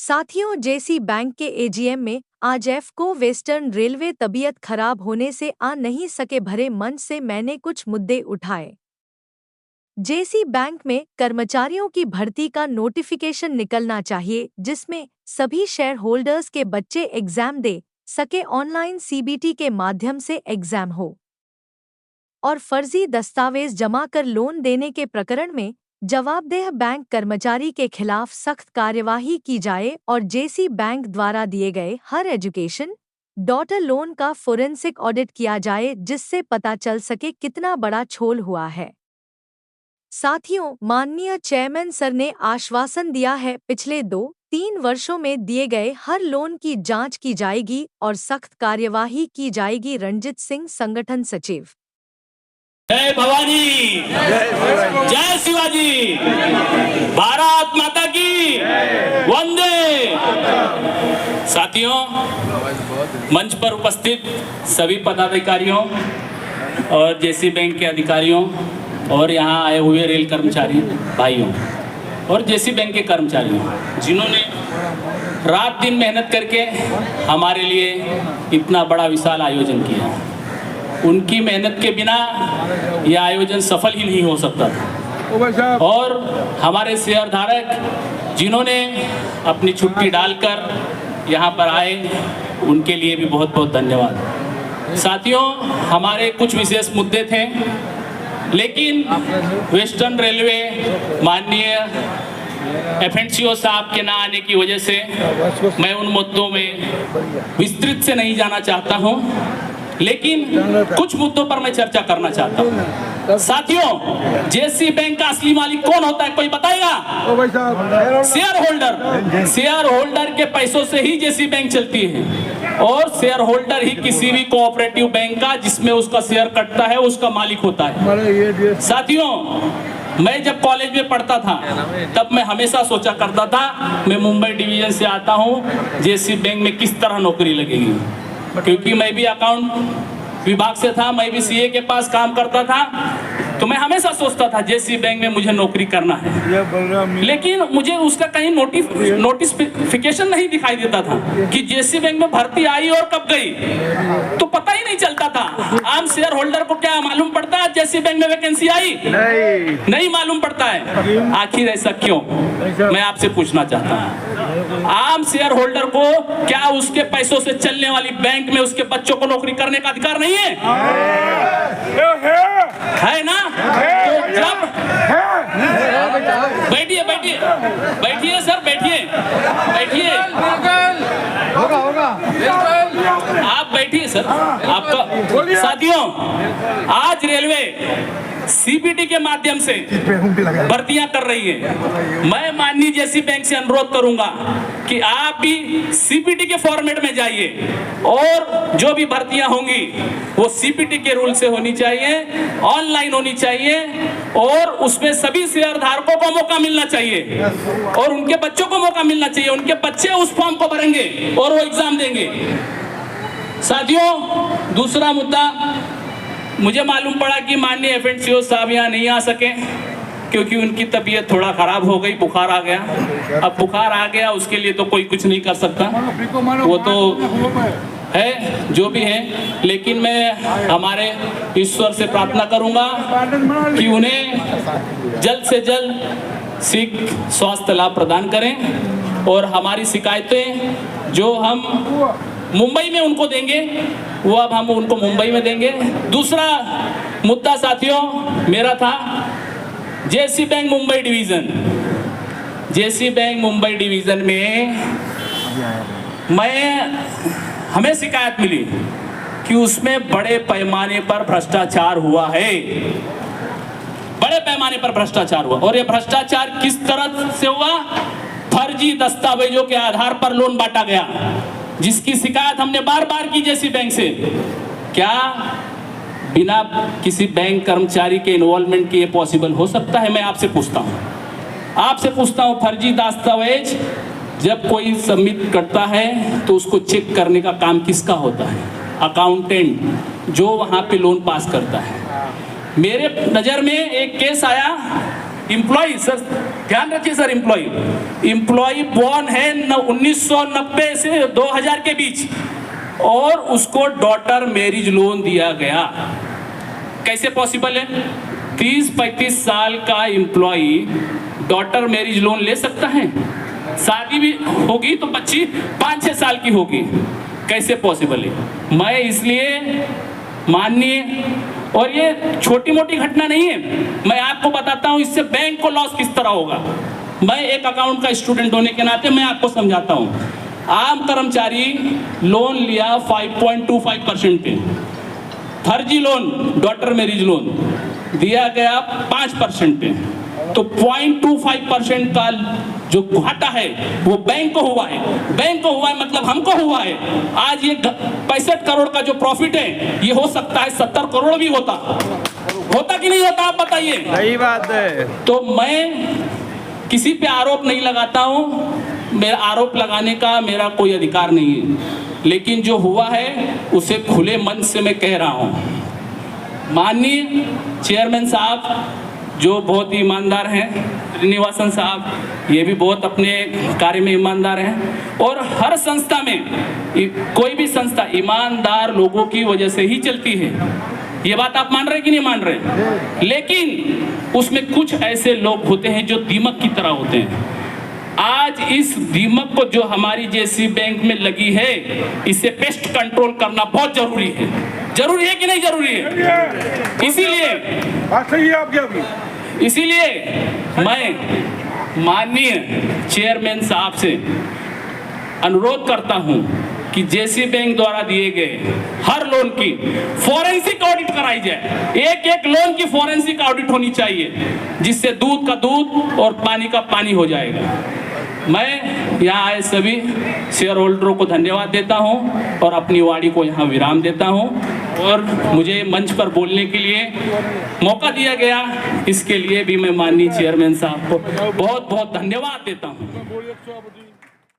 साथियों, जेसी बैंक के एजीएम में आज एफको वेस्टर्न रेलवे तबीयत खराब होने से आ नहीं सके भरे मंच से मैंने कुछ मुद्दे उठाए। जेसी बैंक में कर्मचारियों की भर्ती का नोटिफिकेशन निकलना चाहिए जिसमें सभी शेयर होल्डर्स के बच्चे एग्जाम दे सके, ऑनलाइन सीबीटी के माध्यम से एग्जाम हो और फर्जी दस्तावेज जमा कर लोन देने के प्रकरण में जवाबदेह बैंक कर्मचारी के खिलाफ सख्त कार्यवाही की जाए और जेसी बैंक द्वारा दिए गए हर एजुकेशन डॉटर लोन का फोरेंसिक ऑडिट किया जाए जिससे पता चल सके कितना बड़ा छल हुआ है। साथियों, माननीय चेयरमैन सर ने आश्वासन दिया है पिछले 2-3 वर्षों में दिए गए हर लोन की जांच की जाएगी और सख्त कार्यवाही की जाएगी। रंजित सिंह, संगठन सचिव। जय भवानी, जय शिवाजी, भारत माता की वंदे। साथियों, मंच पर उपस्थित सभी पदाधिकारियों और जेसी बैंक के अधिकारियों और यहाँ आए हुए रेल कर्मचारी भाइयों और जेसी बैंक के कर्मचारियों जिन्होंने रात दिन मेहनत करके हमारे लिए इतना बड़ा विशाल आयोजन किया, उनकी मेहनत के बिना यह आयोजन सफल ही नहीं हो सकता था। और हमारे शेयर धारक जिन्होंने अपनी छुट्टी डालकर यहाँ पर आए, उनके लिए भी बहुत बहुत धन्यवाद। साथियों, हमारे कुछ विशेष मुद्दे थे, लेकिन वेस्टर्न रेलवे माननीय एफएनसीओ साहब के ना आने की वजह से मैं उन मुद्दों में विस्तृत से नहीं जाना चाहता हूं, लेकिन कुछ मुद्दों पर मैं चर्चा करना चाहता हूं। साथियों, जेसी बैंक का असली मालिक कौन होता है, कोई बताएगा? Share holder. शेयर होल्डर के पैसों से ही जेसी बैंक चलती है और शेयर होल्डर ही किसी भी कोऑपरेटिव बैंक का जिसमें उसका शेयर कटता है उसका मालिक होता है। साथियों, मैं जब कॉलेज में पढ़ता था तब मैं हमेशा सोचा करता था मैं मुंबई डिवीजन से आता हूं, जेसी बैंक में किस तरह नौकरी लगेगी, क्योंकि मैं भी अकाउंट विभाग से था, मैं भी सीए के पास काम करता था, तो मैं हमेशा सोचता था जेसी बैंक में मुझे नौकरी करना है, लेकिन मुझे उसका कहीं नोटिफिकेशन नहीं दिखाई देता था कि जेसी बैंक में भर्ती आई और कब गई, तो पता ही नहीं चलता था। आम शेयर होल्डर को क्या मालूम पड़ता है जेसी बैंक में वैकेंसी आई? नहीं मालूम पड़ता है। आखिर ऐसा क्यों, मैं आपसे पूछना चाहता हूँ। आम शेयर होल्डर को क्या उसके पैसों से चलने वाली बैंक में उसके बच्चों को नौकरी करने का अधिकार नहीं है? है ना? तो जब बैठिए बैठिए बैठिए सर, बैठिए बैठिए, होगा आप बैठिए सर, आपका। साथियों, आज रेलवे सीबीटी के माध्यम से भर्तियां कर रही है। मैं माननीय जेसी बैंक से अनुरोध करूंगा कि आप भी सीबीटी के फॉर्मेट में जाइए और जो भी भर्तियां होंगी वो सीबीटी के रूल से होनी चाहिए, ऑनलाइन होनी चाहिए और उसमें सभी शेयर धारकों को मौका मिलना चाहिए और उनके बच्चों को मौका मिलना चाहिए। उनके बच्चे उस फॉर्म को भरेंगे और वो एग्जाम देंगे। साथियों, दूसरा मुद्दा, मुझे मालूम पड़ा कि माननीय एफएनसीओ साहब यहाँ नहीं आ सके क्योंकि उनकी तबीयत थोड़ा खराब हो गई, बुखार आ गया। अब बुखार आ गया, उसके लिए तो कोई कुछ नहीं कर सकता, वो तो है जो भी है, लेकिन मैं हमारे ईश्वर से प्रार्थना करूंगा कि उन्हें जल्द से जल्द शीघ्र स्वास्थ्य लाभ प्रदान करें और हमारी शिकायतें जो हम मुंबई में उनको देंगे वो अब हम उनको मुंबई में देंगे। दूसरा मुद्दा साथियों मेरा था जेसी बैंक मुंबई डिवीजन। जेसी बैंक मुंबई डिवीजन में हमें शिकायत मिली कि उसमें बड़े पैमाने पर भ्रष्टाचार हुआ है, बड़े पैमाने पर भ्रष्टाचार हुआ। और ये भ्रष्टाचार किस तरह से हुआ? फर्जी दस्तावेजों के आधार पर लोन बांटा गया, जिसकी शिकायत हमने बार बार की जेसी बैंक से। क्या बिना किसी बैंक कर्मचारी के इन्वॉल्वमेंट के ये पॉसिबल हो सकता है? मैं आपसे पूछता हूँ, फर्जी दस्तावेज जब कोई सबमिट करता है तो उसको चेक करने का काम किसका होता है? अकाउंटेंट, जो वहाँ पे लोन पास करता है। मेरे नज़र में एक केस आया, एम्प्लॉय सर ध्यान रखिए सर, एम्प्लॉय बॉर्न है 1990 से 2000 के बीच, और उसको डॉटर मैरिज लोन दिया गया। कैसे पॉसिबल है? 30-35 साल का एम्प्लॉय डॉटर मैरिज लोन ले सकता है? शादी भी होगी तो बच्ची 5-6 साल की होगी, कैसे पॉसिबल है? मैं इसलिए माननीय, और ये छोटी मोटी घटना नहीं है, मैं आपको बताता हूं इससे बैंक को लॉस किस तरह होगा। मैं एक अकाउंट का स्टूडेंट होने के नाते मैं आपको समझाता हूं। आम कर्मचारी लोन लिया 5.25% पे, फर्जी लोन डॉटर मैरिज लोन दिया गया 5% पे, तो 0.25% का जो घाटा है वो बैंक को हुआ है। बैंक को हुआ है मतलब हमको हुआ है। आज ये 65 करोड़ का जो प्रॉफिट है, ये हो सकता है 70 करोड़ भी होता कि नहीं होता, आप बताइए। सही बात है। तो मैं किसी पे आरोप नहीं लगाता हूँ, मेरा आरोप लगाने का मेरा कोई अधिकार नहीं है, लेकिन जो हुआ है उसे खुले मन से मैं कह रहा हूँ। माननीय चेयरमैन साहब जो बहुत ही ईमानदार हैं, श्रीनिवासन साहब ये भी बहुत अपने कार्य में ईमानदार हैं, और हर संस्था में कोई भी संस्था ईमानदार लोगों की वजह से ही चलती है। ये बात आप मान रहे कि नहीं मान रहे? लेकिन उसमें कुछ ऐसे लोग होते हैं जो दीमक की तरह होते हैं। आज इस दीमक को जो हमारी जैसी बैंक में लगी है, इसे पेस्ट कंट्रोल करना बहुत जरूरी है। जरूरी है कि नहीं जरूरी है? इसीलिए बात सही है आपकी। इसीलिए मैं माननीय चेयरमैन साहब से अनुरोध करता हूं कि जेसी बैंक द्वारा दिए गए हर लोन की फॉरेंसिक ऑडिट कराई जाए। एक लोन की फॉरेंसिक ऑडिट होनी चाहिए, जिससे दूध का दूध और पानी का पानी हो जाएगा। मैं यहाँ आए सभी शेयर होल्डरों को धन्यवाद देता हूँ और अपनी वाणी को यहाँ विराम देता हूँ, और मुझे मंच पर बोलने के लिए मौका दिया गया, इसके लिए भी मैं माननीय चेयरमैन साहब को बहुत बहुत धन्यवाद देता हूँ।